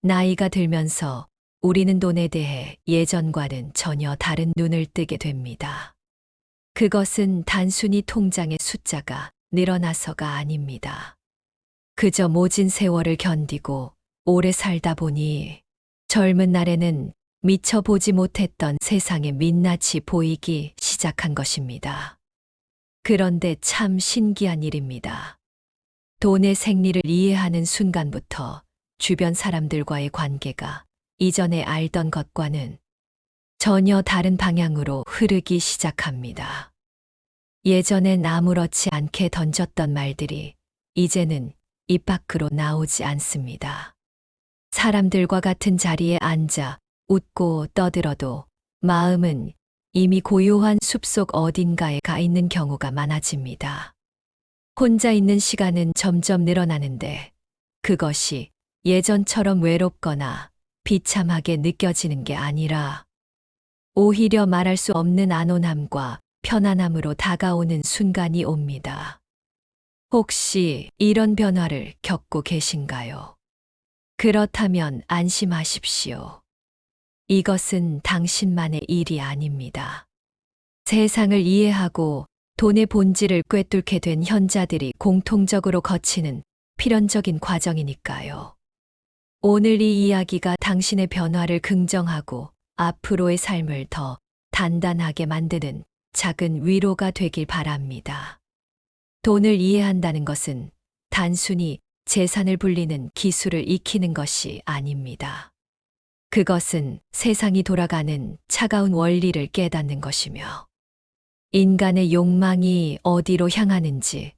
나이가 들면서 우리는 돈에 대해 예전과는 전혀 다른 눈을 뜨게 됩니다. 그것은 단순히 통장의 숫자가 늘어나서가 아닙니다. 그저 모진 세월을 견디고 오래 살다 보니 젊은 날에는 미처 보지 못했던 세상의 민낯이 보이기 시작한 것입니다. 그런데 참 신기한 일입니다. 돈의 생리를 이해하는 순간부터 주변 사람들과의 관계가 이전에 알던 것과는 전혀 다른 방향으로 흐르기 시작합니다. 예전엔 아무렇지 않게 던졌던 말들이 이제는 입 밖으로 나오지 않습니다. 사람들과 같은 자리에 앉아 웃고 떠들어도 마음은 이미 고요한 숲속 어딘가에 가 있는 경우가 많아집니다. 혼자 있는 시간은 점점 늘어나는데 그것이 예전처럼 외롭거나 비참하게 느껴지는 게 아니라 오히려 말할 수 없는 안온함과 편안함으로 다가오는 순간이 옵니다. 혹시 이런 변화를 겪고 계신가요? 그렇다면 안심하십시오. 이것은 당신만의 일이 아닙니다. 세상을 이해하고 돈의 본질을 꿰뚫게 된 현자들이 공통적으로 거치는 필연적인 과정이니까요. 오늘 이 이야기가 당신의 변화를 긍정하고 앞으로의 삶을 더 단단하게 만드는 작은 위로가 되길 바랍니다. 돈을 이해한다는 것은 단순히 재산을 불리는 기술을 익히는 것이 아닙니다. 그것은 세상이 돌아가는 차가운 원리를 깨닫는 것이며 인간의 욕망이 어디로 향하는지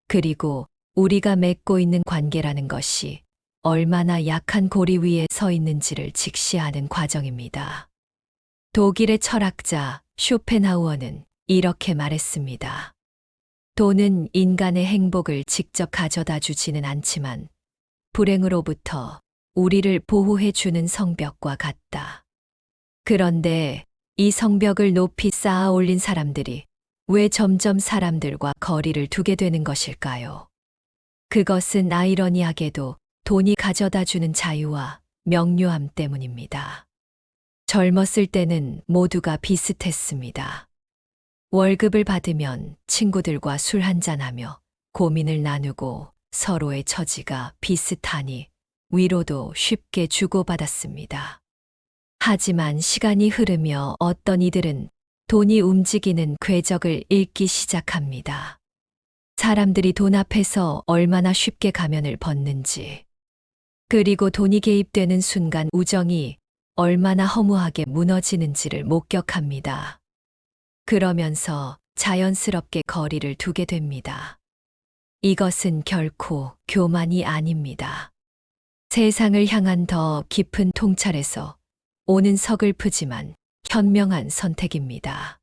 그리고 우리가 맺고 있는 관계라는 것이 얼마나 약한 고리 위에 서 있는지를 직시하는 과정입니다. 독일의 철학자 쇼펜하우어는 이렇게 말했습니다. 돈은 인간의 행복을 직접 가져다 주지는 않지만 불행으로부터 우리를 보호해 주는 성벽과 같다. 그런데 이 성벽을 높이 쌓아 올린 사람들이 왜 점점 사람들과 거리를 두게 되는 것일까요? 그것은 아이러니하게도 돈이 가져다 주는 자유와 명료함 때문입니다. 젊었을 때는 모두가 비슷했습니다. 월급을 받으면 친구들과 술 한잔하며 고민을 나누고 서로의 처지가 비슷하니 위로도 쉽게 주고받았습니다. 하지만 시간이 흐르며 어떤 이들은 돈이 움직이는 궤적을 읽기 시작합니다. 사람들이 돈 앞에서 얼마나 쉽게 가면을 벗는지, 그리고 돈이 개입되는 순간 우정이 얼마나 허무하게 무너지는지를 목격합니다. 그러면서 자연스럽게 거리를 두게 됩니다. 이것은 결코 교만이 아닙니다. 세상을 향한 더 깊은 통찰에서 오는 서글프지만 현명한 선택입니다.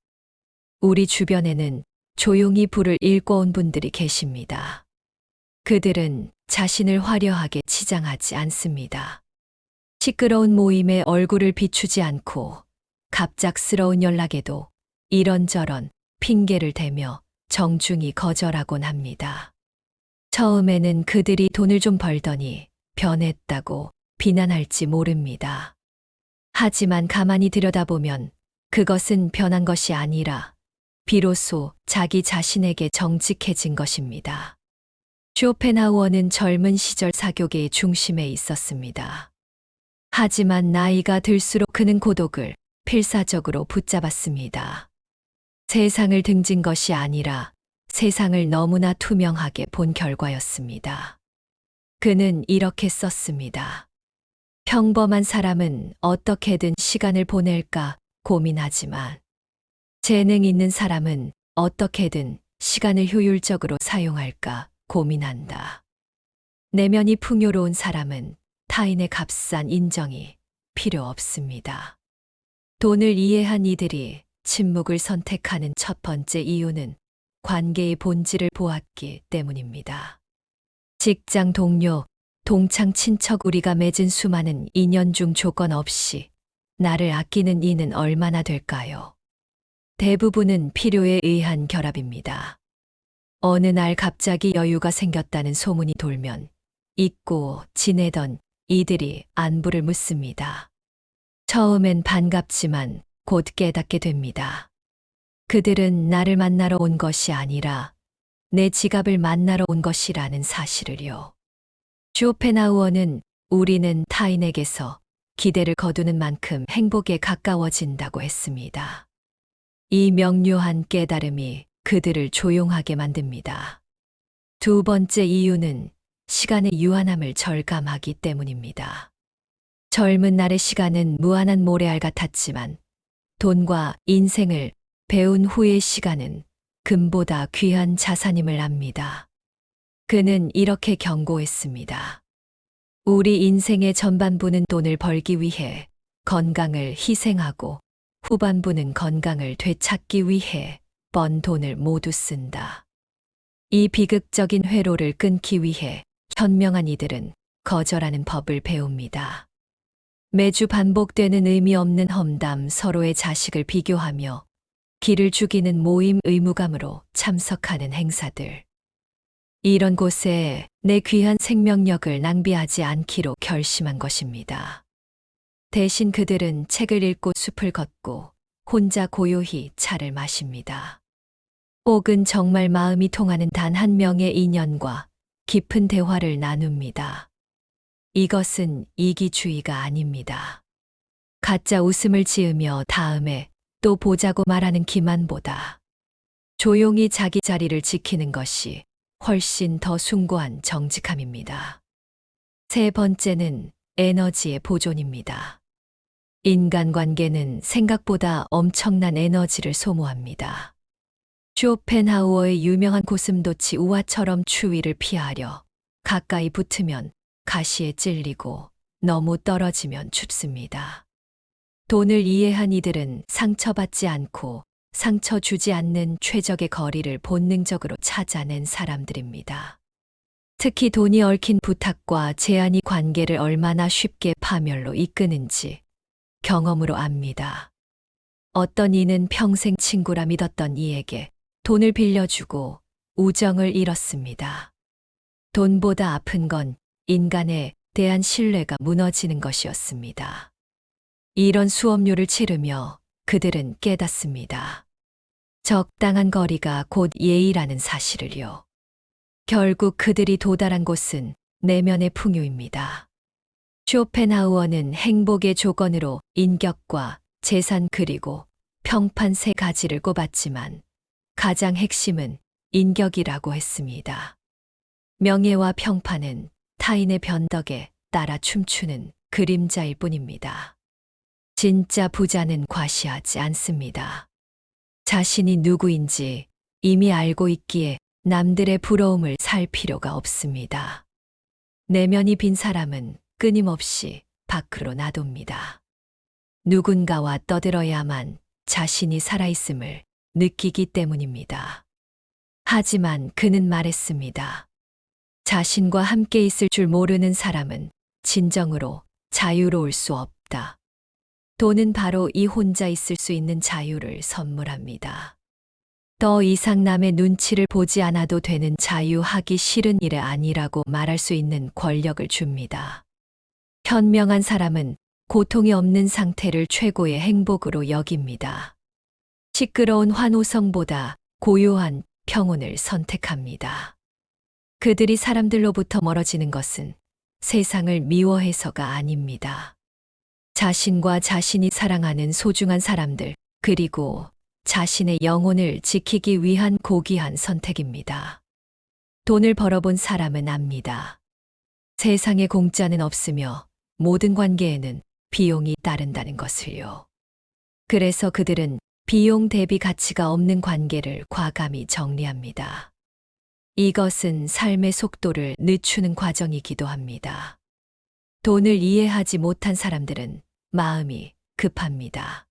우리 주변에는 조용히 불을 일궈온 분들이 계십니다. 그들은 자신을 화려하게 치장하지 않습니다. 시끄러운 모임에 얼굴을 비추지 않고 갑작스러운 연락에도 이런저런 핑계를 대며 정중히 거절하곤 합니다. 처음에는 그들이 돈을 좀 벌더니 변했다고 비난할지 모릅니다. 하지만 가만히 들여다보면 그것은 변한 것이 아니라 비로소 자기 자신에게 정직해진 것입니다. 쇼펜하우어는 젊은 시절 사교계의 중심에 있었습니다. 하지만 나이가 들수록 그는 고독을 필사적으로 붙잡았습니다. 세상을 등진 것이 아니라 세상을 너무나 투명하게 본 결과였습니다. 그는 이렇게 썼습니다. 평범한 사람은 어떻게든 시간을 보낼까 고민하지만 재능 있는 사람은 어떻게든 시간을 효율적으로 사용할까 고민한다. 내면이 풍요로운 사람은 타인의 값싼 인정이 필요 없습니다. 돈을 이해한 이들이 침묵을 선택하는 첫 번째 이유는 관계의 본질을 보았기 때문입니다. 직장 동료, 동창 친척 우리가 맺은 수많은 인연 중 조건 없이 나를 아끼는 이는 얼마나 될까요? 대부분은 필요에 의한 결합입니다. 어느 날 갑자기 여유가 생겼다는 소문이 돌면 잊고 지내던 이들이 안부를 묻습니다. 처음엔 반갑지만 곧 깨닫게 됩니다. 그들은 나를 만나러 온 것이 아니라 내 지갑을 만나러 온 것이라는 사실을요. 쇼펜하우어는 우리는 타인에게서 기대를 거두는 만큼 행복에 가까워진다고 했습니다. 이 명료한 깨달음이 그들을 조용하게 만듭니다. 두 번째 이유는 시간의 유한함을 절감하기 때문입니다. 젊은 날의 시간은 무한한 모래알 같았지만 돈과 인생을 배운 후의 시간은 금보다 귀한 자산임을 압니다. 그는 이렇게 경고했습니다. 우리 인생의 전반부는 돈을 벌기 위해 건강을 희생하고 후반부는 건강을 되찾기 위해 번 돈을 모두 쓴다. 이 비극적인 회로를 끊기 위해 현명한 이들은 거절하는 법을 배웁니다. 매주 반복되는 의미 없는 험담, 서로의 자식을 비교하며 기를 죽이는 모임, 의무감으로 참석하는 행사들. 이런 곳에 내 귀한 생명력을 낭비하지 않기로 결심한 것입니다. 대신 그들은 책을 읽고 숲을 걷고 혼자 고요히 차를 마십니다. 혹은 정말 마음이 통하는 단 한 명의 인연과 깊은 대화를 나눕니다. 이것은 이기주의가 아닙니다. 가짜 웃음을 지으며 다음에 또 보자고 말하는 기만보다 조용히 자기 자리를 지키는 것이 훨씬 더 숭고한 정직함입니다. 세 번째는 에너지의 보존입니다. 인간관계는 생각보다 엄청난 에너지를 소모합니다. 쇼펜하우어의 유명한 고슴도치 우화처럼 추위를 피하려 가까이 붙으면 가시에 찔리고 너무 떨어지면 춥습니다. 돈을 이해한 이들은 상처받지 않고 상처 주지 않는 최적의 거리를 본능적으로 찾아낸 사람들입니다. 특히 돈이 얽힌 부탁과 제한이 관계를 얼마나 쉽게 파멸로 이끄는지 경험으로 압니다. 어떤 이는 평생 친구라 믿었던 이에게 돈을 빌려주고 우정을 잃었습니다. 돈보다 아픈 건 인간에 대한 신뢰가 무너지는 것이었습니다. 이런 수업료를 치르며 그들은 깨닫습니다. 적당한 거리가 곧 예의라는 사실을요. 결국 그들이 도달한 곳은 내면의 풍요입니다. 쇼펜하우어는 행복의 조건으로 인격과 재산 그리고 평판 세 가지를 꼽았지만 가장 핵심은 인격이라고 했습니다. 명예와 평판은 타인의 변덕에 따라 춤추는 그림자일 뿐입니다. 진짜 부자는 과시하지 않습니다. 자신이 누구인지 이미 알고 있기에 남들의 부러움을 살 필요가 없습니다. 내면이 빈 사람은 끊임없이 밖으로 나돕니다. 누군가와 떠들어야만 자신이 살아있음을 느끼기 때문입니다. 하지만 그는 말했습니다. 자신과 함께 있을 줄 모르는 사람은 진정으로 자유로울 수 없다. 돈은 바로 이 혼자 있을 수 있는 자유를 선물합니다. 더 이상 남의 눈치를 보지 않아도 되는 자유하기 싫은 일이 아니라고 말할 수 있는 권력을 줍니다. 현명한 사람은 고통이 없는 상태를 최고의 행복으로 여깁니다. 시끄러운 환호성보다 고요한 평온을 선택합니다. 그들이 사람들로부터 멀어지는 것은 세상을 미워해서가 아닙니다. 자신과 자신이 사랑하는 소중한 사람들, 그리고 자신의 영혼을 지키기 위한 고귀한 선택입니다. 돈을 벌어본 사람은 압니다. 세상에 공짜는 없으며 모든 관계에는 비용이 따른다는 것을요. 그래서 그들은 비용 대비 가치가 없는 관계를 과감히 정리합니다. 이것은 삶의 속도를 늦추는 과정이기도 합니다. 돈을 이해하지 못한 사람들은 마음이 급합니다.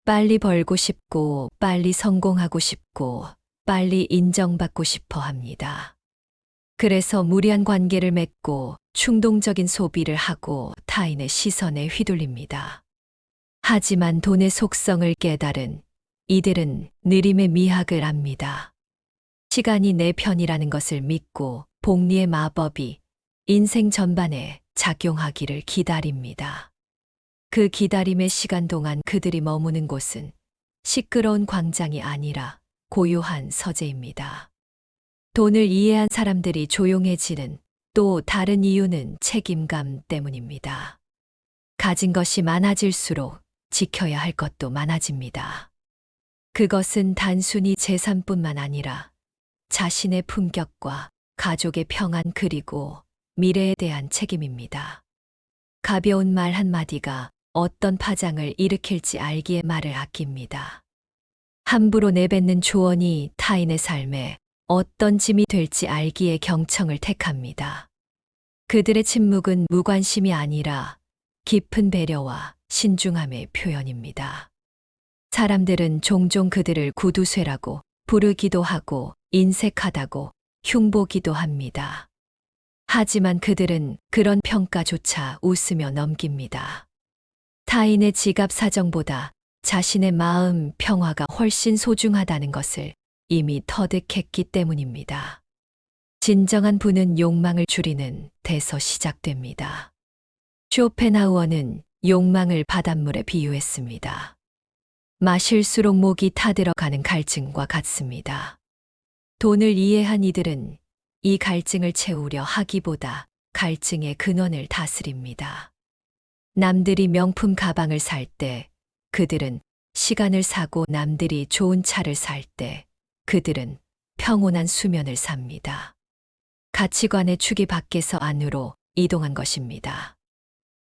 빨리 벌고 싶고, 빨리 성공하고 싶고, 빨리 인정받고 싶어 합니다. 그래서 무리한 관계를 맺고 충동적인 소비를 하고 타인의 시선에 휘둘립니다. 하지만 돈의 속성을 깨달은 이들은 느림의 미학을 압니다. 시간이 내 편이라는 것을 믿고 복리의 마법이 인생 전반에 작용하기를 기다립니다. 그 기다림의 시간 동안 그들이 머무는 곳은 시끄러운 광장이 아니라 고요한 서재입니다. 돈을 이해한 사람들이 조용해지는 또 다른 이유는 책임감 때문입니다. 가진 것이 많아질수록 지켜야 할 것도 많아집니다. 그것은 단순히 재산뿐만 아니라 자신의 품격과 가족의 평안 그리고 미래에 대한 책임입니다. 가벼운 말 한마디가 어떤 파장을 일으킬지 알기에 말을 아낍니다. 함부로 내뱉는 조언이 타인의 삶에 어떤 짐이 될지 알기에 경청을 택합니다. 그들의 침묵은 무관심이 아니라 깊은 배려와 신중함의 표현입니다. 사람들은 종종 그들을 구두쇠라고 부르기도 하고 인색하다고 흉보기도 합니다. 하지만 그들은 그런 평가조차 웃으며 넘깁니다. 타인의 지갑 사정보다 자신의 마음 평화가 훨씬 소중하다는 것을 이미 터득했기 때문입니다. 진정한 부는 욕망을 줄이는 데서 시작됩니다. 쇼펜하우어는 욕망을 바닷물에 비유했습니다. 마실수록 목이 타들어가는 갈증과 같습니다. 돈을 이해한 이들은 이 갈증을 채우려 하기보다 갈증의 근원을 다스립니다. 남들이 명품 가방을 살 때 그들은 시간을 사고 남들이 좋은 차를 살 때 그들은 평온한 수면을 삽니다. 가치관의 축이 밖에서 안으로 이동한 것입니다.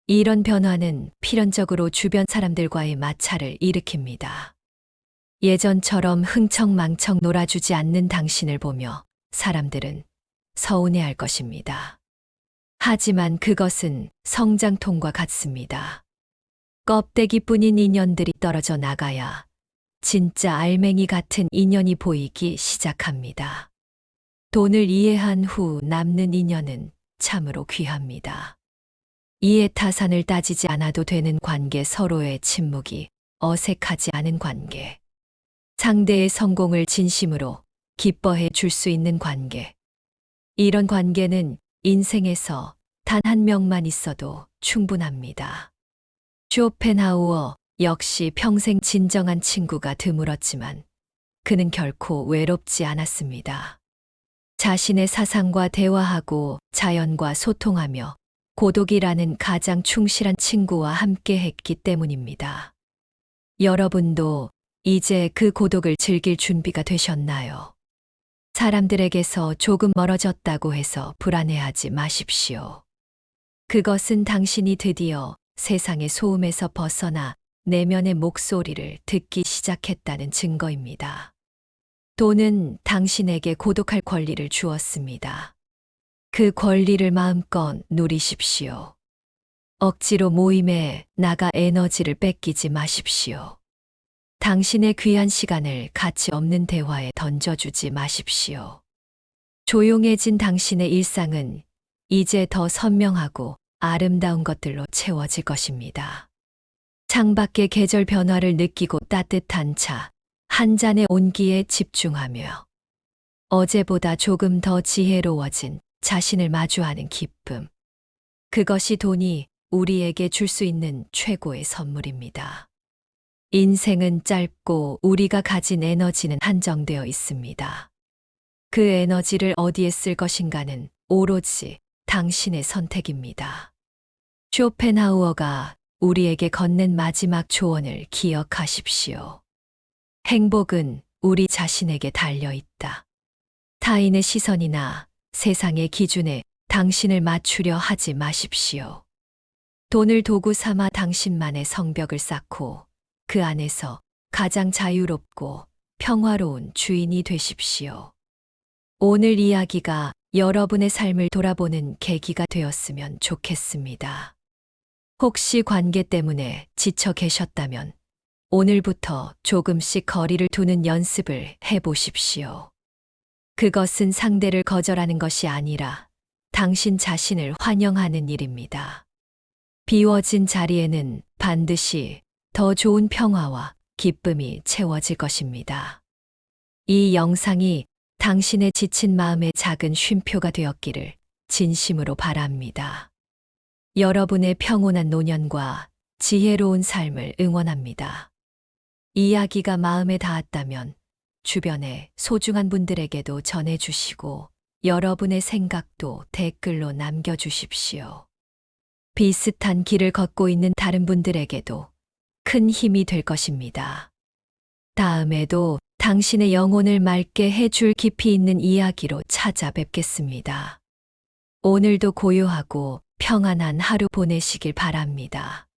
이런 변화는 필연적으로 주변 사람들과의 마찰을 일으킵니다. 예전처럼 흥청망청 놀아주지 않는 당신을 보며 사람들은 서운해할 것입니다. 하지만 그것은 성장통과 같습니다. 껍데기뿐인 인연들이 떨어져 나가야 진짜 알맹이 같은 인연이 보이기 시작합니다. 돈을 이해한 후 남는 인연은 참으로 귀합니다. 이해타산을 따지지 않아도 되는 관계, 서로의 침묵이 어색하지 않은 관계, 상대의 성공을 진심으로 기뻐해 줄 수 있는 관계. 이런 관계는 인생에서 단 한 명만 있어도 충분합니다. 쇼펜하우어 역시 평생 진정한 친구가 드물었지만 그는 결코 외롭지 않았습니다. 자신의 사상과 대화하고 자연과 소통하며 고독이라는 가장 충실한 친구와 함께 했기 때문입니다. 여러분도 이제 그 고독을 즐길 준비가 되셨나요? 사람들에게서 조금 멀어졌다고 해서 불안해하지 마십시오. 그것은 당신이 드디어 세상의 소음에서 벗어나 내면의 목소리를 듣기 시작했다는 증거입니다. 돈은 당신에게 고독할 권리를 주었습니다. 그 권리를 마음껏 누리십시오. 억지로 모임에 나가 에너지를 뺏기지 마십시오. 당신의 귀한 시간을 가치 없는 대화에 던져주지 마십시오. 조용해진 당신의 일상은 이제 더 선명하고 아름다운 것들로 채워질 것입니다. 창밖의 계절 변화를 느끼고 따뜻한 차 한 잔의 온기에 집중하며 어제보다 조금 더 지혜로워진 자신을 마주하는 기쁨. 그것이 돈이 우리에게 줄 수 있는 최고의 선물입니다. 인생은 짧고 우리가 가진 에너지는 한정되어 있습니다. 그 에너지를 어디에 쓸 것인가는 오로지 당신의 선택입니다. 쇼펜하우어가 우리에게 건넨 마지막 조언을 기억하십시오. 행복은 우리 자신에게 달려 있다. 타인의 시선이나 세상의 기준에 당신을 맞추려 하지 마십시오. 돈을 도구 삼아 당신만의 성벽을 쌓고 그 안에서 가장 자유롭고 평화로운 주인이 되십시오. 오늘 이야기가 여러분의 삶을 돌아보는 계기가 되었으면 좋겠습니다. 혹시 관계 때문에 지쳐 계셨다면 오늘부터 조금씩 거리를 두는 연습을 해보십시오. 그것은 상대를 거절하는 것이 아니라 당신 자신을 환영하는 일입니다. 비워진 자리에는 반드시 더 좋은 평화와 기쁨이 채워질 것입니다. 이 영상이 당신의 지친 마음의 작은 쉼표가 되었기를 진심으로 바랍니다. 여러분의 평온한 노년과 지혜로운 삶을 응원합니다. 이야기가 마음에 닿았다면 주변의 소중한 분들에게도 전해주시고 여러분의 생각도 댓글로 남겨주십시오. 비슷한 길을 걷고 있는 다른 분들에게도 큰 힘이 될 것입니다. 다음에도 당신의 영혼을 맑게 해줄 깊이 있는 이야기로 찾아뵙겠습니다. 오늘도 고요하고 평안한 하루 보내시길 바랍니다.